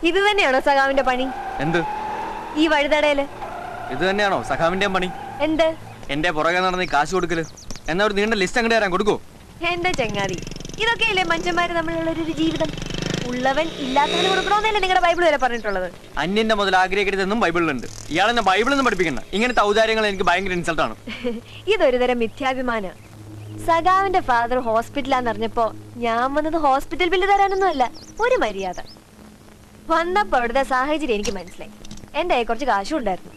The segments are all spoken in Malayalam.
ഇത് തന്നെയാണോ സഖാവിന്റെ പണി? എന്ത് ഈ വഴുതടയില് ഇത് തന്നെയാണോ സഖാവിന്റെയും പണി? എന്ത് എന്റെ പുറകെ നടന്ന് കാശ് കൊടുക്കല്? എന്നാ ഒരു നീണ്ട ലിസ്റ്റ് അങ്ങോട്ട് തരാൻ കൊടുക്കോ? എന്റെ ചങ്ങാതി, ഇതൊക്കെയല്ലേ മനുഷ്യന്മാര് തമ്മിലുള്ള ഒരു ജീവിതം. ഉള്ളവൻ ഇല്ലാത്തവന് കൊടുക്കണമെന്നല്ലേ നിങ്ങളുടെ ബൈബിൾ വരെ പറഞ്ഞിട്ടുള്ളത്? അന്യന്റെ മുതൽ ആഗ്രഹിക്കരുതെന്നും ബൈബിളിലുണ്ട്. ഇയാളെന്നെ ബൈബിളൊന്നും പഠിപ്പിക്കണ്ട. ഇങ്ങനത്തെ ഔദാര്യങ്ങൾ എനിക്ക് ഭയങ്കര ഇൻസൾട്ടാണ്. ഇതൊരു തരം മിഥ്യാഭിമാന. സഖാവിന്റെ ഫാദർ ഹോസ്പിറ്റലാന്ന് അറിഞ്ഞപ്പോ ഞാൻ വന്നത് ഹോസ്പിറ്റൽ ബില്ല് തരാനൊന്നും അല്ല, ഒരു മര്യാദ. വന്നപ്പോ അവിടുത്തെ സാഹചര്യം എനിക്ക് മനസ്സിലായി. എന്റെ കയ്യിൽ കുറച്ച് കാശും ഉണ്ടായിരുന്നു.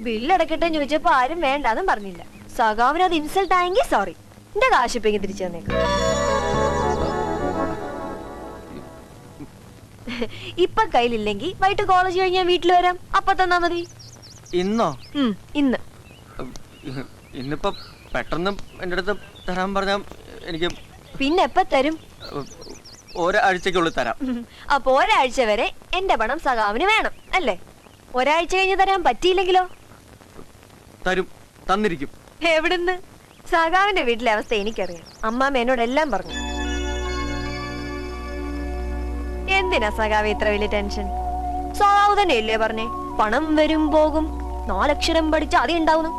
ബില്ലടക്കട്ടെ ചോദിച്ചപ്പോ ആരും വേണ്ടാന്നും പറഞ്ഞില്ല. സഖാവിന് അത് ഇൻസൾട്ട് ആയെങ്കിൽ സോറി, എന്റെ കാശ് ഇപ്പൊ ഇങ്ങനെ തിരിച്ചു തന്നേക്കും. ഇപ്പൊ കയ്യിലില്ലെങ്കിൽ വൈകിട്ട് കോളേജ് കഴിഞ്ഞാൽ വീട്ടിൽ വരാം, അപ്പൊ തന്നാ മതി. ഇന്നോ? ഇന്ന്. ഇന്നിപ്പോ പെട്ടെന്ന് എന്റെ അടുത്ത് തരാൻ പറഞ്ഞ എനിക്ക് പിന്നെ എപ്പ തരും? ഒരാഴ്ചക്കുള്ളിൽ തരാം. അപ്പൊ ഒരാഴ്ച വരെ എന്റെ പണം സഖാവിന് വേണം അല്ലേ? ഒരാഴ്ച കഴിഞ്ഞ് തരാൻ പറ്റിയില്ലെങ്കിലോ? തരും, തന്നിരിക്കും. എവിടുന്ന്? സഖാവിന്റെ വീട്ടിലെ അവസ്ഥ എനിക്കറിയാം. അമ്മാമ്മ എന്നോട് എല്ലാം പറഞ്ഞു. എന്തിനാ സഖാവ് ഇത്ര വലിയ ടെൻഷൻ? സഖാവ് തന്നെയല്ലേ പറഞ്ഞേ, പണം വരും പോകും, 4 അക്ഷരം പഠിച്ച അതേ ഉണ്ടാവുന്നു.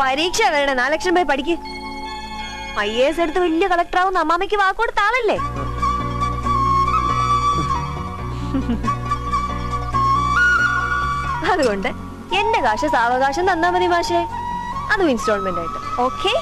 പരീക്ഷ വരണേ 4 അക്ഷരം പോയി പഠിക്ക്. IAS എടുത്ത് വലിയ കളക്ടർ ആവുന്ന അമ്മാമ്മയ്ക്ക് വാക്കുകൊടുത്ത ആളല്ലേ? അതുകൊണ്ട് എന്റെ കാശ് സാവകാശം തന്നാ മതി മാഷേ, അതും ഇൻസ്റ്റാൾമെന്റ് ആയിട്ട്. ഓക്കേ?